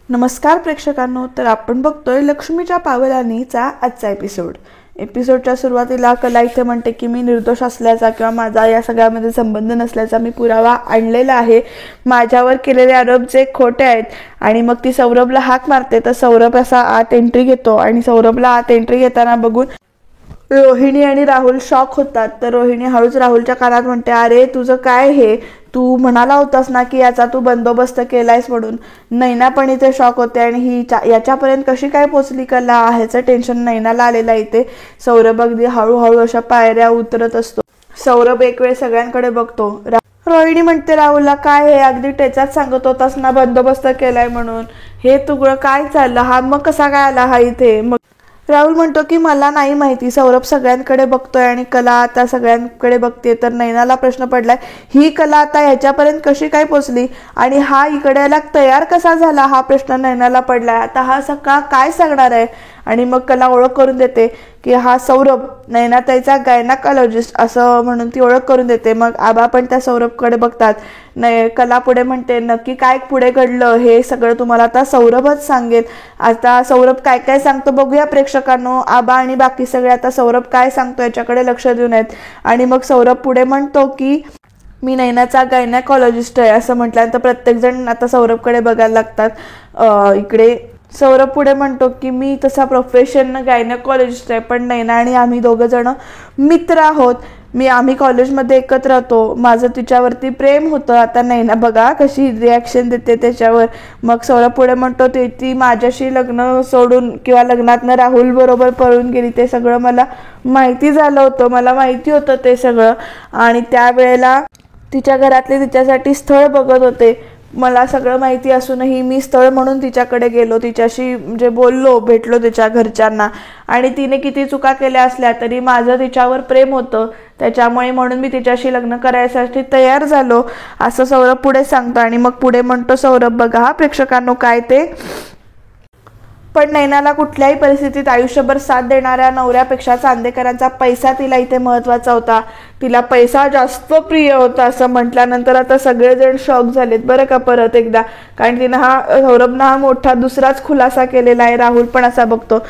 नमस्कार प्रेक्षकांनो, तर आपण बघतोय लक्ष्मीच्या पावलांनीचा आजचा एपिसोडच्या सुरुवातीला कला इथे म्हणते की मी निर्दोष असल्याचा किंवा माझा या सगळ्यामध्ये संबंध नसल्याचा मी पुरावा आणलेला आहे, माझ्यावर केलेले आरोप जे खोटे आहेत. आणि मग ती सौरभला हाक मारते तर सौरभ असा आत एंट्री घेतो आणि सौरभला आत एंट्री घेताना बघून रोहिणी आणि राहुल शॉक होतात. तर रोहिणी हळूच राहुलच्या कानात म्हणते, अरे तुझं काय हे, तू म्हणाला होतास ना की याचा तू बंदोबस्त केलायस म्हणून. नैना पण इथे शॉक होते आणि ही याच्यापर्यंत कशी काय पोचली कला, ह्याचं टेन्शन नैनाला आलेलं इथे. सौरभ अगदी हळूहळू अशा पायऱ्या उतरत असतो. सौरभ एक वेळ सगळ्यांकडे बघतो. रोहिणी म्हणते राहुलला, काय हे अगदी टेचात सांगत होतास ना बंदोबस्त केलाय म्हणून, हे तुझं काय चाललं, हा मग कसा काय आला हा इथे. मग राहुल म्हणतो की मला नाही माहिती. सौरभ सगळ्यांकडे बघतोय आणि कला आता सगळ्यांकडे बघते. तर नैनाला प्रश्न पडलाय, ही कला आता ह्याच्यापर्यंत कशी काय पोचली आणि हा इकडे याला तयार कसा झाला, हा प्रश्न नैनाला पडलाय. आता हा सगळा काय सांगणार आहे. आणि मग कला ओळख करून देते की हा सौरभ, नैनाताईचा गायनाकॉलॉजिस्ट असं म्हणून ती ओळख करून देते. मग आबा पण त्या सौरभकडे बघतात. कला पुढे म्हणते, नक्की काय पुढे घडलं हे सगळं तुम्हाला आता सौरभच सांगेल. आता सौरभ काय काय सांगतो बघूया प्रेक्षकांनो. आबा आणि बाकी सगळे आता सौरभ काय सांगतो याच्याकडे लक्ष देऊन आहेत. आणि मग सौरभ पुढे म्हणतो की मी नैनाचा गायनाकॉलॉजिस्ट आहे असं म्हटल्यानंतर प्रत्येकजण आता सौरभकडे बघायला लागतात. इकडे सौरभ पुढे म्हणतो की मी तसा प्रोफेशन गायनाकॉलॉजिस्ट आहे, पण नैना आणि आम्ही दोघं जण मित्र आहोत. आम्ही कॉलेजमध्ये एकत्र राहतो, माझं तिच्यावरती प्रेम होतं. आता नैना बघा कशी रिॲक्शन देते त्याच्यावर. मग सौरभ पुढे म्हणतो ती माझ्याशी लग्न सोडून किंवा लग्नातनं राहुल बरोबर पळून गेली, ते सगळं मला माहिती झालं होतं, मला माहिती होतं ते सगळं. आणि त्यावेळेला तिच्या घरातले तिच्यासाठी स्थळ बघत होते. मला सगळं माहिती असूनही मी स्थळ म्हणून तिच्याकडे गेलो, तिच्याशी म्हणजे बोललो, भेटलो तिच्या घरच्यांना. आणि तिने किती चुका केल्या असल्या तरी माझं तिच्यावर प्रेम होतं, त्याच्यामुळे म्हणून मी तिच्याशी लग्न करायसाठी तयार झालो असं सौरभ पुढे सांगतो. आणि मग पुढे म्हणतो सौरभ, बघा हा प्रेक्षकांनो काय ते, पण नैनाला कुठल्याही परिस्थितीत आयुष्यभर साथ देणाऱ्या नवऱ्यापेक्षा चांदेकरांचा पैसा तिला इथे महत्वाचा होता, तिला पैसा जास्त प्रिय होता असं म्हटल्यानंतर आता सगळेजण शॉक झालेत बरं का परत एकदा. कारण तिनं सौरभनं हा मोठा दुसराच खुलासा केलेला आहे. राहुल पण असा बघतो.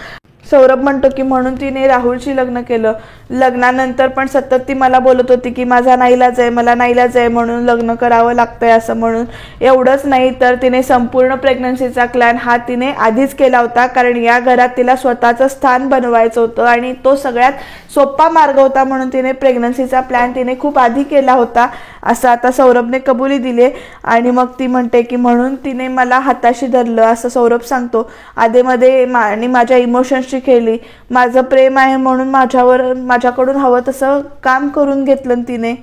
सौरभ म्हणतो की म्हणून तिने राहुलशी लग्न केलं, लग्नानंतर पण सतत ती मला बोलत होती की माझा नाईलाज आहे, मला नाईलाज आहे म्हणून लग्न करावं लागतंय असं म्हणून. एवढंच नाही तर तिने संपूर्ण प्रेग्नन्सीचा प्लॅन हा तिने आधीच केला होता, कारण या घरात तिला स्वतःचं स्थान बनवायचं होतं आणि तो सगळ्यात सोपा मार्ग होता, म्हणून तिने प्रेग्नन्सीचा प्लॅन तिने खूप आधी केला होता असं आता सौरभने कबुली दिली. आणि मग ती म्हणते की म्हणून तिने मला हाताशी धरलं असं सौरभ सांगतो. आधीमध्ये आणि माझ्या इमोशन्सची केली, माझं प्रेम आहे म्हणून माझ्याकडून हवं तसं काम करून घेतलं तिने.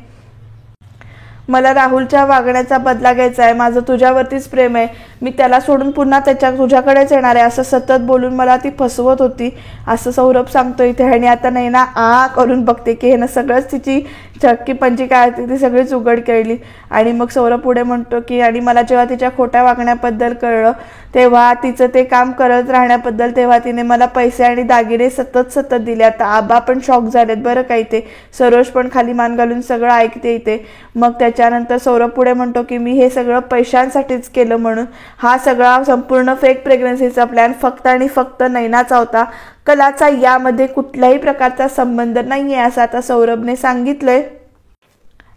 मला राहुलच्या वागण्याचा बदला घ्यायचा आहे, माझं तुझ्यावरतीच प्रेम आहे, मी त्याला सोडून पुन्हा तुझ्याकडेच येणार आहे असं सतत बोलून मला ती फसवत होती असं सौरभ सांगतो इथे. आणि आता नैना करून बघते की हे ना सगळंच तिची चक्की पंची काय ती सगळीच उघड केली. आणि मग सौरभ पुढे म्हणतो की आणि मला जेव्हा तिच्या खोट्या वागण्याबद्दल कळलं तेव्हा तिचं ते काम करत राहण्याबद्दल तेव्हा तिने मला पैसे आणि दागिने सतत दिले. आता आबा पण शॉक झालेत बरं का इथे. सरोज पण खाली मान घालून सगळं ऐकते इथे. मग त्याच्यानंतर सौरभ पुढे म्हणतो की मी हे सगळं पैशांसाठीच केलं म्हणून. हा सगळा संपूर्ण फेक प्रेग्नन्सीचा प्लॅन फक्त आणि फक्त नैनाचा होता, कलाचा यामध्ये कुठल्याही प्रकारचा संबंध नाहीये असं आता सौरभने सांगितलंय.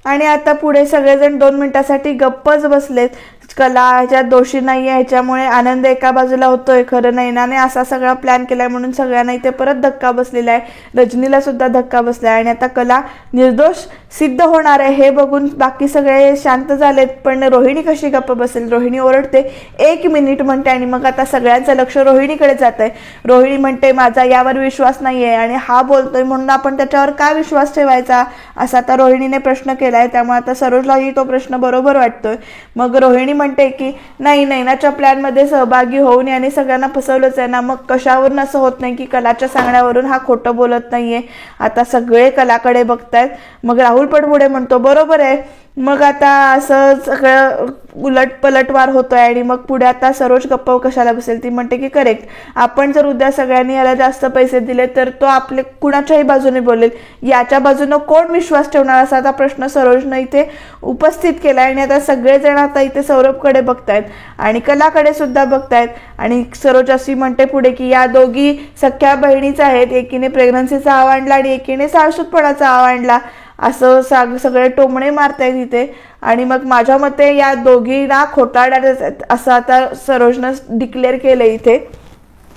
आणि आता पुढे सगळेजण 2 मिनिटासाठी गप्पच बसलेत. कला ह्याच्यात दोषी नाहीये, ह्याच्यामुळे आनंद एका बाजूला होतोय. खरं नैनाने असा सगळा प्लॅन केलाय म्हणून सगळ्यांना इथे परत धक्का बसलेला आहे, रजनीला सुद्धा धक्का बसलाय. आणि आता कला निर्दोष सिद्ध होणार आहे हे बघून बाकी सगळे शांत झालेत. पण रोहिणी कशी गप्प बसेल, रोहिणी ओरडते 1 मिनिट म्हणते. आणि मग आता सगळ्यांचं लक्ष रोहिणीकडे जात आहे. रोहिणी म्हणते माझा यावर विश्वास नाहीये आणि हा बोलतोय म्हणून आपण त्याच्यावर का विश्वास ठेवायचा असा आता रोहिणीने प्रश्न केलाय. त्यामुळे आता सरोजलाही तो प्रश्न बरोबर वाटतोय. मग रोहिणी म्हणते की नाही, नैनाच्या प्लॅन मध्ये सहभागी होऊन याने सगळ्यांना फसवलंच आहे ना, मग कशावरून असं होत नाही की कलाच्या सांगण्यावरून हा खोटं बोलत नाहीये. आता सगळे कलाकडे बघतायत. मग राहुल पण पुढे म्हणतो बरोबर आहे, मग आता असं सगळं उलट पलटवार होतोय आणि मग पुढे आता सरोज गप्प कशाला बसेल. ती म्हणते की करेक्ट, आपण जर उद्या सगळ्यांनी याला जास्त पैसे दिले तर तो आपले कुणाच्याही बाजूने बोलेल, याच्या बाजूनं कोण विश्वास ठेवणार असा आता प्रश्न सरोजनं इथे उपस्थित केला. आणि आता सगळेजण आता इथे सौरभकडे बघतायत आणि कलाकडे सुद्धा बघतायत. आणि सरोज अशी म्हणते पुढे की या दोघी सख्या बहिणीच आहेत, एकीने प्रेग्नन्सीचा आव आणला आणि एकीने साळसूतपणाचा आव आणला, असं सगळे टोमणे मारतायत इथे. आणि मग माझ्या मते या दोघींना खोटारड्या असं आता सरोजनं डिक्लेअर केलं इथे.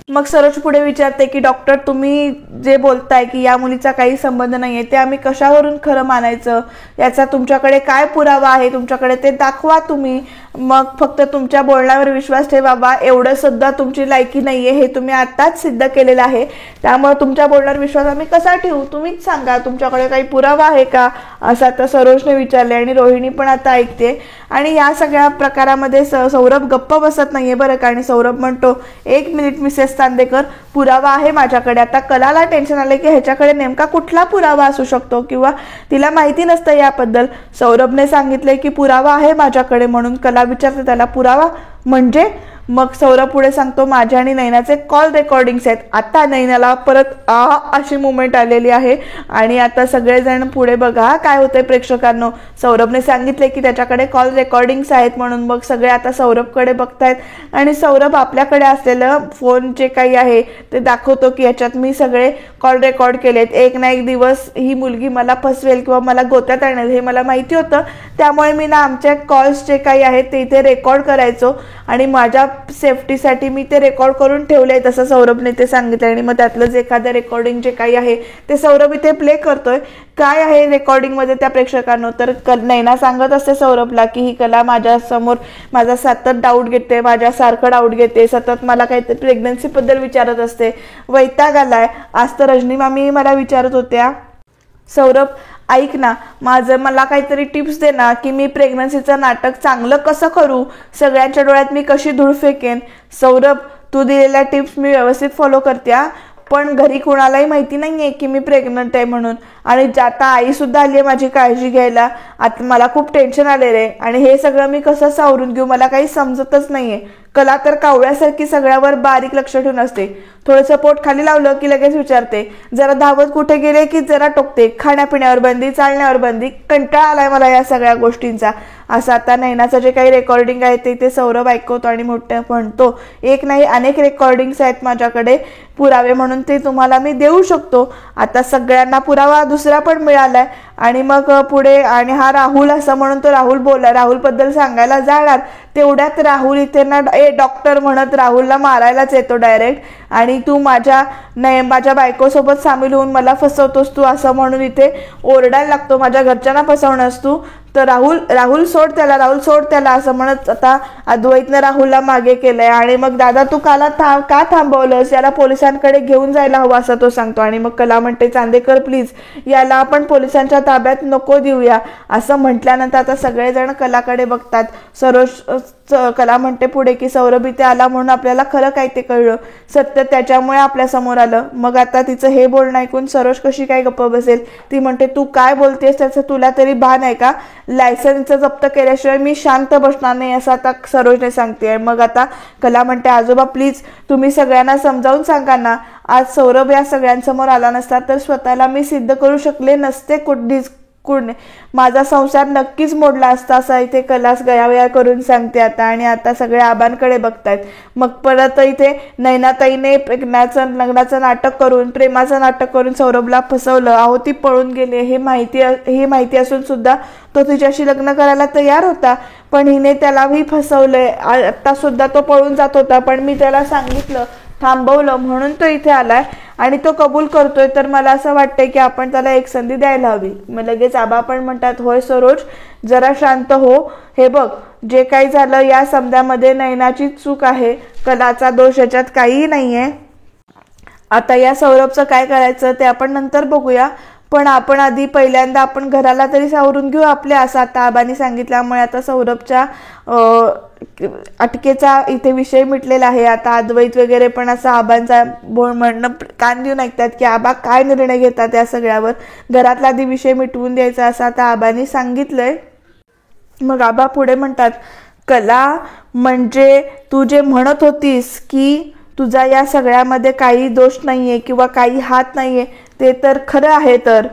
मग सरोज पुढे विचारते की डॉक्टर, तुम्ही जे बोलताय की या मुलीचा काही संबंध नाहीये, ते आम्ही कशावरून खरं मानायचं, याचा तुमच्याकडे काय पुरावा आहे, तुमच्याकडे ते दाखवा तुम्ही. मग फक्त तुमच्या बोलण्यावर विश्वास ठेवा बा, एवढं सुद्धा तुमची लायकी नाहीये, हे तुम्ही आताच सिद्ध केलेलं आहे. त्यामुळे तुमच्या बोलण्यावर विश्वास आम्ही कसा ठेवू, तुम्हीच सांगा, तुमच्याकडे काही पुरावा आहे का, असं आता सरोजने विचारले. आणि रोहिणी पण आता ऐकते. आणि या सगळ्या प्रकारामध्ये सौरभ गप्प बसत नाहीये बरं का. आणि सौरभ म्हणतो, 1 मिनिट मिसेस चांदेकर, पुरावा आहे माझ्याकडे. आता कलाला टेन्शन आलं की ह्याच्याकडे नेमका कुठला पुरावा असू शकतो किंवा तिला माहिती नसतं याबद्दल. सौरभने सांगितलंय की पुरावा आहे माझ्याकडे म्हणून. कला विचारते त्याला, पुरावा म्हणजे? मग सौरभ पुढे सांगतो, माझ्या आणि नैनाचे कॉल रेकॉर्डिंग्स आहेत. आता नैनाला परत अशी मुवमेंट आलेली आहे. आणि आता सगळेजण पुढे बघा काय होतंय प्रेक्षकांनो. सौरभने सांगितले की त्याच्याकडे कॉल रेकॉर्डिंग्स आहेत म्हणून. मग सगळे आता सौरभकडे बघतायत आणि सौरभ आपल्याकडे असलेलं फोन जे काही आहे ते दाखवतो की याच्यात मी सगळे कॉल रेकॉर्ड केलेत. एक ना एक दिवस ही मुलगी मला फसवेल किंवा मला गोत्यात आणेल हे मला माहिती होतं. त्यामुळे मी ना आमच्या कॉल्स जे काही आहेत ते इथे रेकॉर्ड करायचो आणि माझ्या सेफ्टीसाठी मी ते रेकॉर्ड करून ठेवले, तसं सौरभने ते सांगितलं. आणि मग त्यातलंच एखादं रेकॉर्डिंग जे काही आहे ते सौरभ इथे प्ले करतोय. काय आहे रेकॉर्डिंगमध्ये त्या प्रेक्षकांनो, तर नैना सांगत असते सौरभला की ही कला माझ्यासमोर माझा सतत डाऊट घेते, माझ्यासारखं डाऊट घेते, सतत मला काहीतरी प्रेग्नन्सीबद्दल विचारत असते, वैताग आलाय. आज तर रजनी मामी मला विचारत होत्या, सौरभ ऐक ना, मला काहीतरी टिप्स दे ना की मी प्रेग्नन्सीचं नाटक चांगलं कसं करू, सगळ्यांच्या डोळ्यात मी कशी धूळ फेकेन. सौरभ, तू दिलेल्या टिप्स मी व्यवस्थित फॉलो करते, पण घरी कुणालाही माहिती नाहीये की मी प्रेग्नंट आहे म्हणून. आणि आता आई सुद्धा आली आहे माझी काळजी घ्यायला. आता मला खूप टेन्शन आलेलं आहे आणि हे सगळं मी कसं सावरून घेऊ मला काही समजतच नाहीये. कला तर कावळ्यासारखी सगळ्यावर बारीक लक्ष ठेवून असते. थोडंसं पोट खाली लावलं की लगेच विचारते, जरा धावत कुठे गेले की जरा टोकते, खाण्यापिण्यावर बंदी, चालण्यावर बंदी, कंटाळा आलाय मला या सगळ्या गोष्टींचा. असं आता नैनाचं जे काही रेकॉर्डिंग आहे ते सौरभ ऐकवतो आणि मोठ्या म्हणतो, एक नाही अनेक रेकॉर्डिंग्स आहेत माझ्याकडे पुरावे म्हणून, ते तुम्हाला मी देऊ शकतो. आता सगळ्यांना पुरावा दुसरा पण मिळालाय. आणि मग पुढे आणि हा राहुल असं म्हणून तो राहुल बद्दल सांगायला जाणार. तेवढ्यात राहुल इथे ना डॉक्टर म्हणत राहुलला मारायलाच येतो डायरेक्ट. आणि तू माझ्या बायकोसोबत सामील होऊन मला फसवतोस तू, असं म्हणून इथे ओरडायला लागतो, माझ्या घरच्यांना फसवणंस तू. तर राहुल सोड त्याला असं म्हणत आता अद्वैतनं राहुलला मागे केलंय. आणि मग दादा तू का थांबवलंस, याला पोलिसांकडे घेऊन जायला हवं असं तो सांगतो. आणि मग कला म्हणते, चांदेकर प्लीज याला आपण पोलिसांच्या ताब्यात नको देऊया, असं म्हटल्यानंतर आता सगळेजण कलाकडे बघतात. कला म्हणते पुढे की सौरभ इथे आला म्हणून आपल्याला खरं काय ते कळलं, सत्य त्याच्यामुळे आपल्या समोर आलं. मग आता तिचं हे बोलणं ऐकून सरोज कशी काय गप्प बसेल. ती म्हणते, तू काय बोलतेस त्याचं तुला तरी भान आहे का, लायसन्स जप्त केल्याशिवाय मी शांत बसणार नाही, असं आता सरोजने सांगते. मग आता कला म्हणते, आजोबा प्लीज तुम्ही सगळ्यांना समजावून सांगा ना, आज सौरभ या सगळ्यांसमोर आला नसता तर स्वतःला मी सिद्ध करू शकले नसते, माझा संसार नक्कीच मोडला असता, असं इथे कलास गयावया करून सांगते आता. आणि आता सगळे आबांकडे बघतायत. मग परत इथे नैनाताईने लग्नाचं नाटक करून, प्रेमाचं नाटक करून सौरभला फसवलं. अहो ती पळून गेले हे माहिती असून सुद्धा तो तिच्याशी लग्न करायला तयार होता, पण हिने त्यालाही फसवलंय. आता सुद्धा तो पळून जात होता, पण मी त्याला सांगितलं, थांबवलं, म्हणून तो इथे आलाय आणि तो कबूल करतोय. तर मला असं वाटतंय की आपण त्याला एक संधी द्यायला हवी. मग लगेच आबा पण म्हणतात, होय सरोज जरा शांत हो, हे बघ जे काही झालं या समजामध्ये नैनाची चूक आहे, कलाचा दोष याच्यात काहीही नाहीये. आता या सौरभचं काय करायचं ते आपण नंतर बघूया, पण आपण आधी पहिल्यांदा आपण घराला तरी सावरून घेऊ आपल्या, असं आता आबांनी सांगितल्यामुळे आता सौरभच्या अटकेचा इथे विषय मिटलेला आहे. आता अद्वैत वगैरे पण असं आबांचा म्हणणं कान देऊन ऐकतात की आबा काय निर्णय घेतात या सगळ्यावर, घरातला आधी विषय मिटवून द्यायचा असं आता आबांनी सांगितलंय. मग आबा पुढे म्हणतात, कला म्हणजे तू जे म्हणत होतीस की तुझा या सगळ्यामध्ये काही दोष नाहीये किंवा काही हात नाहीये, ते तर खरं आहे. तर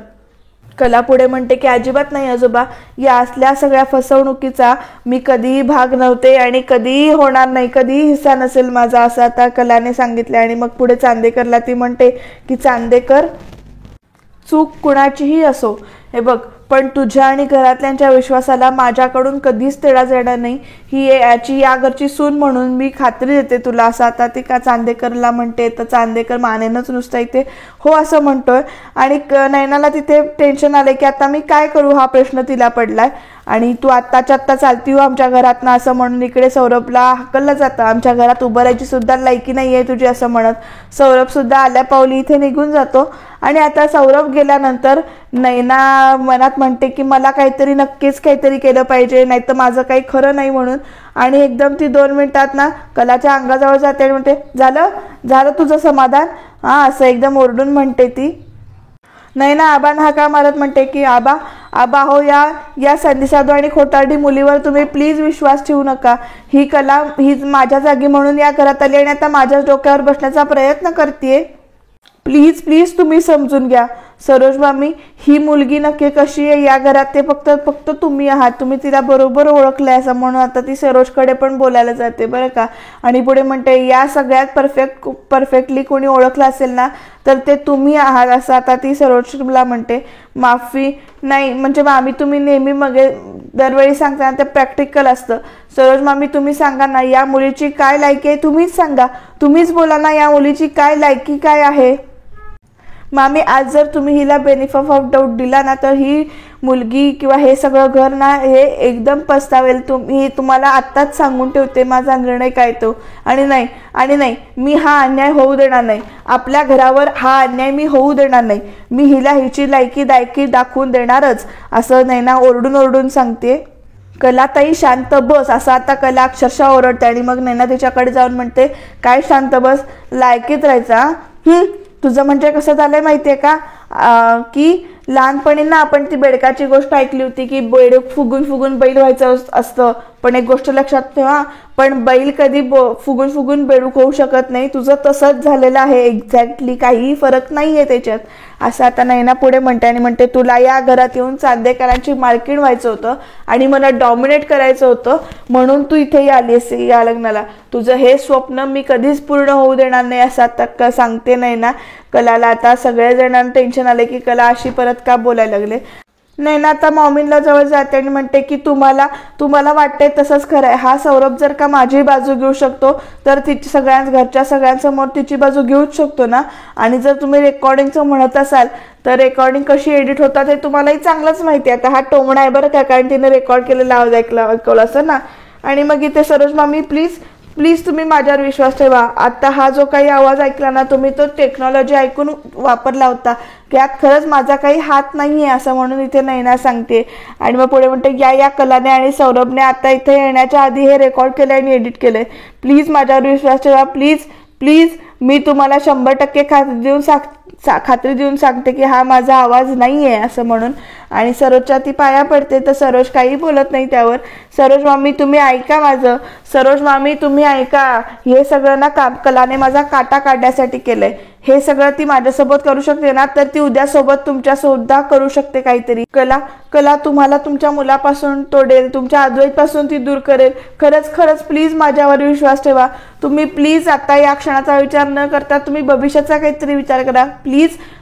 कला पुढे म्हणते की अजिबात नाही आजोबा, या असल्या सगळ्या फसवणुकीचा मी कधीही भाग नव्हते आणि कधीही होणार नाही, कधीही हिस्सा नसेल माझा, असं आता कलाने सांगितले. आणि मग पुढे चांदेकरला ती म्हणते की चांदेकर, चूक कुणाचीही असो, हे बघ, पण तुझ्या आणि घरातल्यांच्या विश्वासाला माझ्याकडून कधीच तेढा जाणार नाही, ही याची या घरची सून म्हणून मी खात्री देते तुला, असं आता ती का चांदेकरला म्हणते. तर चांदेकर मानेनच नुसतं इथे हो असं म्हणतोय. आणि नयनाला तिथे टेन्शन आले की आता मी काय करू, हा प्रश्न तिला पडलाय. आणि तू आत्ताच्या आत्ता चालती हो आमच्या घरात ना, असं म्हणून इकडे सौरभला हकललं जातं. आमच्या घरात उभं राहायची सुद्धा लायकी नाही आहे तुझी, असं म्हणत सौरभ सुद्धा आल्या पावली इथे निघून जातो. आणि आता सौरभ गेल्यानंतर नयना मनात म्हणते की मला काहीतरी नक्कीच काहीतरी केलं पाहिजे, नाही तर माझं काही खरं नाही म्हणून. आणि एकदम ती 2 मिनिटात ना कलाच्या अंगाजवळ जाते आणि म्हणते, झालं झालं तुझं समाधान, हा, असं एकदम ओरडून म्हणते ती. नयना आबांना हाका मारत म्हणते की आबा आबा हो, या संधीसाधू आणि खोटारडी मुलीवर तुम्ही प्लीज विश्वास ठेवू नका. ही कला ही माझ्या जागी म्हणून या घरात आली आणि आता माझ्याच डोक्यावर बसण्याचा प्रयत्न करते. प्लीज प्लीज तुम्ही समजून घ्या. सरोज मामी, ही मुलगी नक्की कशी आहे या घरात ते फक्त तुम्ही आहात, तुम्ही तिला बरोबर ओळखलंय, असं म्हणून आता ती सरोजकडे पण बोलायला जाते बरं का. आणि पुढे म्हणते, या सगळ्यात परफेक्टली कोणी ओळखलं असेल ना तर ते तुम्ही आहात, असं आता ती सरोजला म्हणते. माफी नाही म्हणजे मामी, तुम्ही नेहमी मग दरवेळी सांगताना ते प्रॅक्टिकल असतं. सरोज मामी, तुम्ही सांगा ना या मुलीची काय लायकी आहे, तुम्हीच सांगा, तुम्हीच बोला ना या मुलीची काय लायकी काय आहे. मामी, आज जर तुम्ही हिला बेनिफिट ऑफ डाऊट दिला ना तर ही मुलगी किंवा हे सगळं घर ना हे एकदम पस्तावेल. तुम्हाला आत्ताच सांगून ठेवते माझा निर्णय काय तो. आणि नाही मी हा अन्याय होऊ देणार नाही, आपल्या घरावर हा अन्याय मी होऊ देणार नाही, मी हिला हिची लायकी दाखवून देणारच, असं नयना ओरडून सांगते. कलाताई शांत बस, असं आता कला अक्षरशः ओरडते. आणि मग नयना तिच्याकडे जाऊन म्हणते, काय शांत बस, लायकीत राहायचा. तुझं म्हणजे कसं झालंय माहितीये का, की लहानपणी ना आपण ती बेडकाची गोष्ट ऐकली होती की बेडूक फुगून बैल व्हायचं असतं. पण एक गोष्ट लक्षात ठेवा, पण बैल कधी फुगून बेडूक होऊ शकत नाही. तुझं तसंच झालेलं आहे एक्झॅक्टली, काहीही फरक नाहीये त्याच्यात, असं आता नयना पुढे म्हणते. आणि म्हणते, तुला या घरात येऊन चांदेकरांची मालकीण व्हायचं होतं आणि मला डॉमिनेट करायचं होतं म्हणून तू इथे आलीस या लग्नाला. तुझं हे स्वप्न मी कधीच पूर्ण होऊ देणार नाही, असं आता सांगते नयना. कलाला आता सगळ्याजणांना टेन्शन आले की कला अशी परत का बोलायला लागले. नयना आता मॉमींना जवळ जाते आणि म्हणते की तुम्हाला वाटतंय तसंच खरं आहे. हा सौरभ जर का माझी बाजू घेऊ शकतो तर तिची घरच्या सगळ्यांसमोर तिची बाजू घेऊच शकतो ना. आणि जर तुम्ही रेकॉर्डिंगचं म्हणत असाल तर रेकॉर्डिंग कशी एडिट होतात हे तुम्हालाही चांगलंच माहिती आहे. आता हा टोमणा आहे बरं का, कारण तिने रेकॉर्ड केलेला आवाज ऐकवलं असं ना. आणि मग इथे सरोज मामी, प्लीज तुम्ही माझ्यावर विश्वास ठेवा. आता हा जो काही आवाज ऐकला ना तुम्ही, तो टेक्नॉलॉजी ऐकून वापरला होता, यात खरंच माझा काही हात नाहीये, असं म्हणून इथे नयना सांगते. आणि मग पुढे म्हणते, या कलाने आणि सौरभने आता इथे येण्याच्या आधी हे रेकॉर्ड केलंय आणि एडिट केलंय. प्लीज माझ्यावर विश्वास ठेवा, प्लीज मी तुम्हाला 100% खात्री देऊन सांगते की हा माझा आवाज नाहीये, असं म्हणून. आणि सरोजच्या ती पाया पडते तर सरोज काही बोलत नाही त्यावर. सरोज मामी तुम्ही ऐका माझं, सरोज मामी तुम्ही ऐका, हे सगळं ना कलाने माझा काटा काढण्यासाठी केलंय. हे सगळं ती माझ्यासोबत करू शकते ना तर ती उद्या सोबत तुमच्या सुद्धा करू शकते काहीतरी. कला तुम्हाला तुमच्या मुलापासून तोडेल, तुमच्या अद्वैतपासून ती दूर करेल. खरंच प्लीज माझ्यावर विश्वास ठेवा. तुम्ही प्लीज आता या क्षणाचा विचार न करता तुम्ही भविष्याचा काहीतरी विचार करा.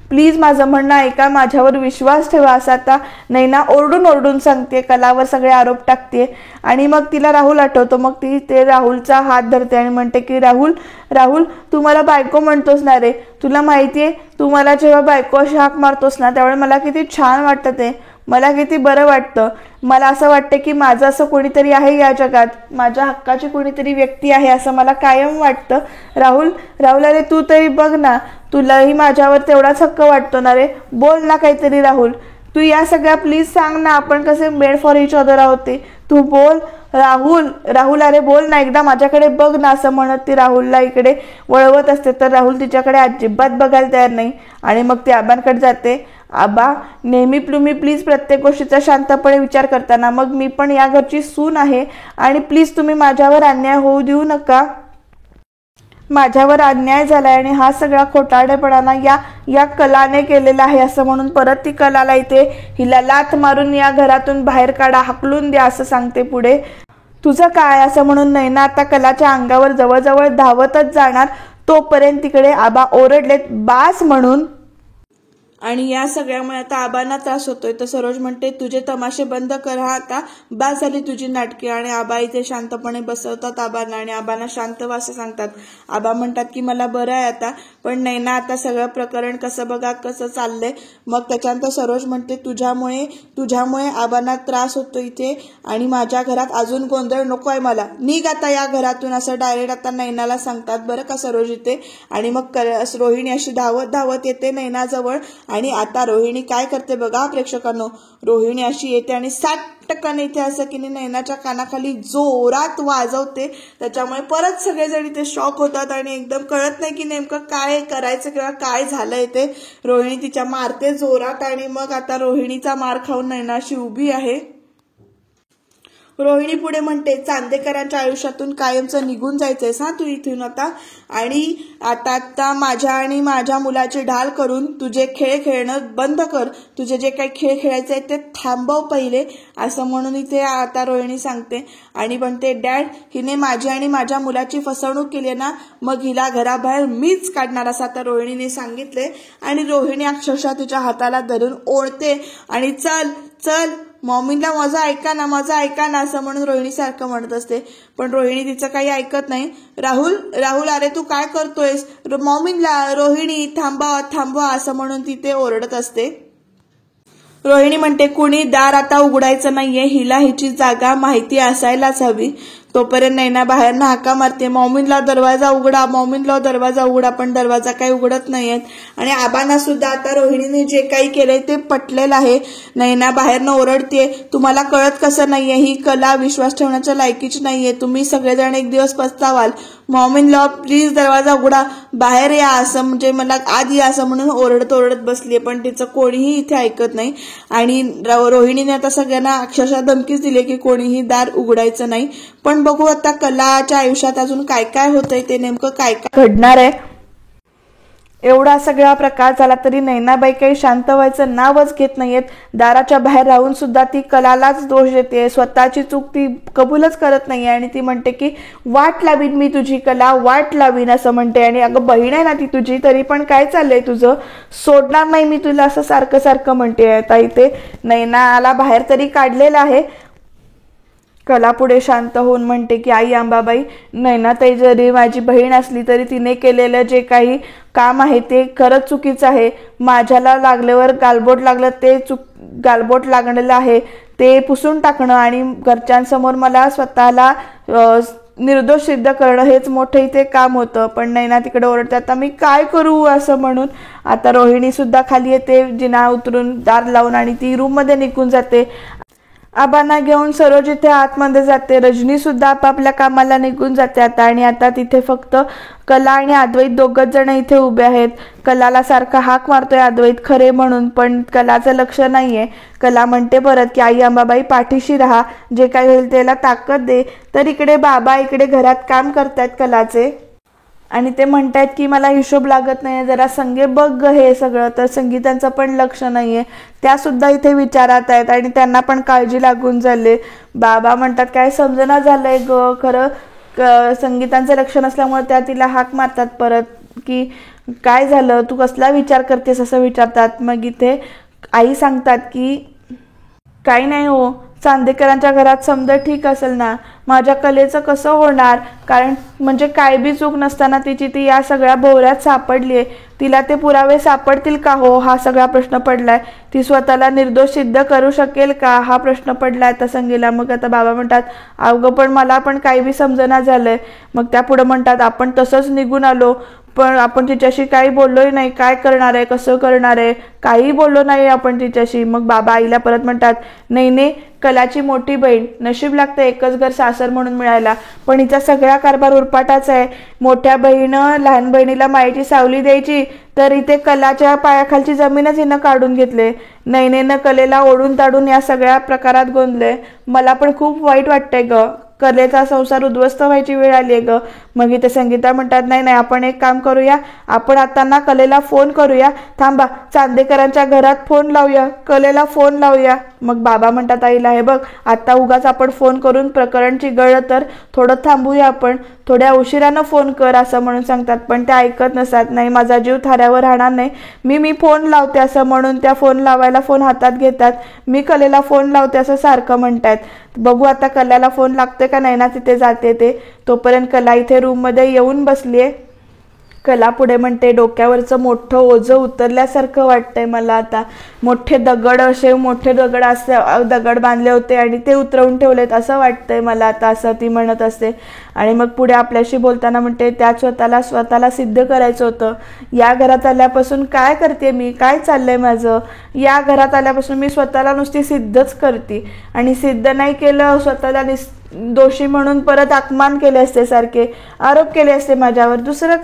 प्लीज माझं म्हणणं ऐका, माझ्यावर विश्वास ठेवा, असं आता नयना ओरडून सांगते, कलावर सगळे आरोप टाकते. आणि मग तिला राहुल आठवतो. मग ते राहुलचा हात धरते आणि म्हणते की राहुल तू मला बायको म्हणतोस ना रे, तुला माहितीये तू मला जेव्हा बायको अशी हाक मारतोस ना त्यावेळी मला किती छान वाटतं, ते मला किती बरं वाटतं. मला असं वाटतं की माझं असं कोणीतरी आहे या जगात, माझ्या हक्काची कोणीतरी व्यक्ती आहे, असं मला कायम वाटतं. राहुल अरे तू तरी बघ ना, तुलाही माझ्यावर तेवढाच हक्क वाटतो ना रे, बोल ना काहीतरी राहुल. तू या सगळ्या प्लीज सांग ना, आपण कसे मेड फॉर इच अदर आहोत ते, तू बोल राहुल अरे बोल ना, एकदा माझ्याकडे बघ ना, असं म्हणत ती राहुलला इकडे वळवत असते. तर राहुल तिच्याकडे अजिबात बघायला तयार नाही. आणि मग ती आबांकडे जाते आबा, नेहमी तुम्ही प्लीज प्रत्येक गोष्टीचा शांतपणे विचार करताना, मग मी पण या घरची सून आहे आणि प्लीज तुम्ही माझ्यावर अन्याय होऊ देऊ नका. माझ्यावर अन्याय झालाय आणि हा सगळा खोटारडेपणा या कलाने केलेला आहे असं म्हणून परत ती कलाला इथे हिला लाथ मारून या घरातून बाहेर काढा, हाकलून द्या असं सांगते. पुढे तुझं काय असं म्हणून नैना आता कलाच्या अंगावर जवळजवळ धावतच जाणार. तोपर्यंत तिकडे आबा ओरडलेत बास म्हणून. आणि या सगळ्यामुळे आता आबांना त्रास होतोय. तर सरोज म्हणते तुझे तमाशे बंद कर, हा आता बास झाली तुझी नाटके. आणि आबा इथे शांतपणे बसवतात आबांना आणि आबांना शांत व्हा असं सांगतात. आबा म्हणतात की मला बरं आहे आता, पण नैना आता सगळं प्रकरण कसं बघा कसं चाललंय. मग त्याच्यानंतर सरोज म्हणते तुझ्यामुळे आबांना त्रास होतो इथे आणि माझ्या घरात अजून गोंधळ नको आहे मला, निघ आता या घरातून असं डायरेक्ट आता नैनाला सांगतात बरं का सरोज इथे. आणि मग रोहिणी अशी धावत धावत येते नैनाजवळ आणि आता रोहिणी काय करते बघा प्रेक्षकांनो. रोहिणी अशी येते आणि साटकन इथे असं की नैनाच्या कानाखाली जोरात वाजवते. त्याच्यामुळे परत सगळेजण इथे शॉक होतात आणि एकदम कळत नाही की नेमकं काय करायचं किंवा काय झालंय ते. रोहिणी तिच्या मारते जोरात आणि मग आता रोहिणीचा मार खाऊन नैना अशी उभी आहे. रोहिणी पुढे म्हणते चांदेकरांच्या आयुष्यातून कायमचं निघून जायचंय हा तू इथून आता, आणि आता माझ्या आणि माझ्या मुलाची ढाल करून तुझे खेळ खेळणं बंद कर, तुझे जे काही खेळ खेळायचे आहेत ते थांबव पहिले असं म्हणून इथे आता रोहिणी सांगते. आणि म्हणते डॅड, हिने माझी आणि माझ्या मुलाची फसवणूक केली ना, मग हिला घराबाहेर मीच काढणार असं आता रोहिणीने सांगितले. आणि रोहिणी अक्षरशः तिच्या हाताला धरून ओढते आणि चल चल मॉमीला माझं ऐका ना असं म्हणून रोहिणी सारखं म्हणत असते. पण रोहिणी तिचं काही ऐकत नाही. राहुल अरे तू काय करतोयस, मॉमीला रोहिणी थांबवा असं म्हणून ती ते ओरडत असते. रोहिणी म्हणते कुणी दार आता उघडायचं नाहीये, हिला हिची जागा माहिती असायलाच हवी. तोपर्यंत नैना बाहेरनं हाका मारते मॉमीला दरवाजा उघडा, पण दरवाजा काही उघडत नाहीयेत. आणि आबांना सुद्धा आता रोहिणीने जे काही केलंय ते पटलेलं आहे. नैना बाहेरनं ओरडते तुम्हाला कळत कसं नाहीये, ही कला विश्वास ठेवण्याच्या लायकीची नाहीये, तुम्ही सगळेजण एक दिवस पस्तावाल. मॉम लॉ प्लीज दरवाजा उघडा, बाहेर या असं म्हणजे मला आत या असं म्हणून ओरडत बसलीये. पण तिचं कोणीही इथे ऐकत नाही. आणि रोहिणीने आता सगळ्यांना अक्षरशः धमकीच दिली की कोणीही दार उघडायचं नाही. पण बघू आता कलाच्या आयुष्यात अजून काय काय होतंय, ते नेमकं काय काय घडणार आहे. एवढा सगळा प्रकार झाला तरी नैनाबाई काही शांत व्हायचं नावच घेत नाहीयेत. दाराच्या बाहेर राहून सुद्धा ती कलालाच दोष देते, स्वतःची चूक ती कबूलच करत नाहीये. आणि ती म्हणते की वाट लावीन मी तुझी कला, वाट लावीन असं म्हणते. आणि अगं बहीण आहे ना ती तुझी, तरी पण काय चाललंय तुझं, सोडणार नाही मी तुला असं सारखं म्हणते. आता इथे नैनाला बाहेर तरी काढलेलं आहे. कला पुढे शांत होऊन म्हणते की आई अंबाबाई, नैनाताई जरी माझी बहीण असली तरी तिने केलेलं जे काही काम आहे ते खरंच चुकीचं आहे. माझ्याला लागल्यावर गालबोट लागलं, ते गालबोट लागलेलं आहे ते पुसून टाकणं आणि घरच्यांसमोर मला स्वतःला निर्दोष सिद्ध करणं हेच मोठं इथे काम होतं. पण नैना तिकडे ओरडते आता मी काय करू असं म्हणून. आता रोहिणी सुद्धा खाली येते जिना उतरून दार लावून आणि ती रूममध्ये निघून जाते. आबांना घेऊन सरोज इथे आतमध्ये जाते. रजनी सुद्धा आपापल्या कामाला निघून जाते आता. आणि आता तिथे फक्त कला आणि अद्वैत दोघच जण इथे उभे आहेत. कलाला सारखा हाक मारतोय अद्वैत खरे म्हणून, पण कलाचं लक्ष नाहीये. कला म्हणते परत की आई अंबाबाई पाठीशी राहा, जे काही होईल त्याला ताकद दे. तर इकडे बाबा इकडे घरात काम करतायत कलाचे आणि ते म्हणतायत की मला हिशोब लागत नाही, जरा संगे बघ हे सगळं. तर संगीतांचं पण लक्ष नाहीये, त्या सुद्धा इथे विचारात आहेत आणि त्यांना पण काळजी लागून झाले. बाबा म्हणतात काय समजना झालंय ग, खरं संगीतांचं लक्ष नसल्यामुळे त्या तिला हाक मारतात परत की काय झालं, तू कसला विचार करतेस असं विचारतात. मग इथे आई सांगतात की काही नाही हो, चांदेकरांच्या घरात समजा ठीक असेल ना, माझ्या कलेचं कसं होणार, कारण म्हणजे काय बी चूक नसताना तिची ती या सगळ्या भोवऱ्यात सापडलीये, तिला ते पुरावे सापडतील का हो हा सगळा प्रश्न पडलाय. ती स्वतःला निर्दोष सिद्ध करू शकेल का हा प्रश्न पडलाय आता संगीला. मग आता बाबा म्हणतात अवघं पण मला पण काही बी समजना झालंय. मग त्या पुढे म्हणतात आपण तसंच निघून आलो, पण आपण तिच्याशी काही बोललोही नाही, काय करणार आहे कसं करणार आहे काही बोललो नाही आपण तिच्याशी. मग बाबा आईला परत म्हणतात नाही कलाची मोठी बहीण, नशीब लागतं एकच घर सासर म्हणून मिळायला, पण हिचा सगळा कारभार उरपाटाच आहे. मोठ्या बहिणीनं लहान बहिणीला मायेची सावली द्यायची, तर इथे कलाच्या पायाखालची जमीनच हिनं काढून घेतले. नैनेनं कलेला ओढून ताडून या सगळ्या प्रकारात गोंधले. मला पण खूप वाईट वाटतंय ग, कलेचा संसार उद्ध्वस्त व्हायची वेळ आली आहे ग. मग इथे संगीता म्हणतात, नाही नाही, आपण एक काम करूया, आपण आता ना कलेला फोन करूया. थांबा, चांदेकरांच्या घरात फोन लावूया, कलेला फोन लावूया. मग बाबा म्हणतात आईला, हे बघ, आता उगाच आपण फोन करून प्रकरण चिघळलं तर थोडं थांबूया, आपण थोड्या उशिरानं फोन कर असं म्हणून सांगतात. पण त्या ऐकत नसतात. नाही, माझा जीव थाऱ्यावर राहणार नाही, मी फोन लावते असं म्हणून त्या फोन लावायला फोन हातात घेतात. मी कलेला फोन लावते असं सारखं म्हणतात. बघू आता कल्याला फोन लागतोय का नाही ना, तिथे जाते ते. तोपर्यंत कला इथे रूममध्ये येऊन बसलीये. कला पुढे म्हणते, डोक्यावरचं मोठं ओझं उतरल्यासारखं वाटतंय मला आता. मोठे दगड असे दगड बांधले होते आणि ते उतरवून ठेवलेत असं वाटतंय मला आता, असं ती म्हणत असते. आणि मग पुढे आपल्याशी बोलताना म्हणते, त्यात स्वतःला सिद्ध करायचं होतं. या घरात आल्यापासून काय करते मी, काय चाललंय माझं, या घरात आल्यापासून मी स्वतःला नुसती सिद्धच करते, आणि सिद्ध नाही केलं स्वतःला दोषी म्हणून परत अपमान केले असते, सारखे आरोप केले असते माझ्यावर. दुसरं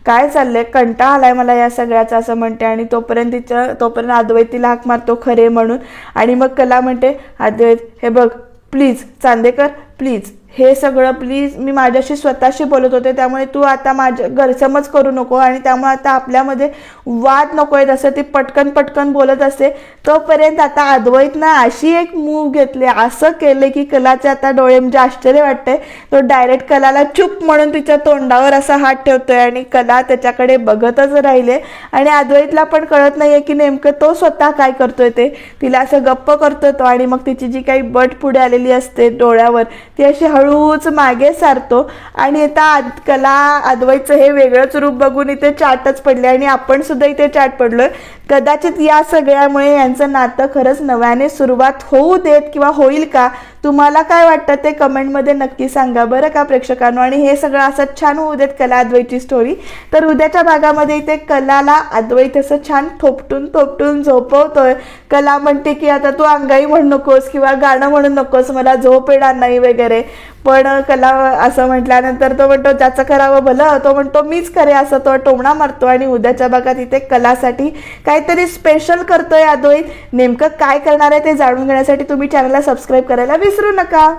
काय चाललंय, कंटाळा आलाय मला या सगळ्याचा असं म्हणते. आणि तोपर्यंत अद्वैत तिला हाक मारतो खरे म्हणून. आणि मग कला म्हणते, अद्वैत हे बघ प्लीज, चांदेकर प्लीज, हे सगळं प्लीज, मी माझ्याशी स्वतःशी बोलत होते, त्यामुळे तू आता माझ्या गैरसमज करू नको, आणि त्यामुळे आता आपल्यामध्ये वाद नको आहेत असं ती पटकन बोलत असते. तोपर्यंत आता अद्वैतनं अशी एक मूव घेतली, असं केले की कलाचे आता डोळे, म्हणजे आश्चर्य वाटतंय. तो डायरेक्ट कलाला चुप म्हणून तिच्या तोंडावर असा हात ठेवतोय, आणि कला त्याच्याकडे बघतच राहिले. आणि अद्वैतला पण कळत नाहीये की नेमकं तो स्वतः काय करतोय ते. तिला असं गप्प करतोय तो, आणि मग तिची जी काही बट पुढे आलेली असते डोळ्यावर ती अशी हळूच मागे सारतो. आणि आता कला अद्वैतचं हे वेगळंच रूप बघून इथे चाटच पडले, आणि आपण सुद्धा इथे चाट पडलोय. कदाचित या सगळ्यामुळे यांचं नातं खरंच नव्याने सुरुवात होऊ देत किंवा होईल का, तुम्हाला काय वाटतं ते कमेंटमध्ये नक्की सांगा बरं का प्रेक्षकांनो. आणि हे सगळं असं छान होऊ देत कला अद्वैतची स्टोरी. तर उद्याच्या भागामध्ये इथे कलाला अद्वैत असं छान थोपटून झोपवतोय. कला म्हणते की आता तू अंगाई म्हणू नकोस किंवा गाणं म्हणू नकोस, मला झोप येणार नाही वगैरे. पण कला असं म्हटल्यानंतर तो म्हणतो, ज्याचं करावं भलं, तो म्हणतो मीच करे, असं तो टोमणा मारतो. आणि उद्याच्या भागात इथे कलासाठी काहीतरी स्पेशल करतोय अद्वैत. नेमकं काय करणार आहे ते जाणून घेण्यासाठी तुम्ही चॅनलला सबस्क्राईब करायला विसरू नका.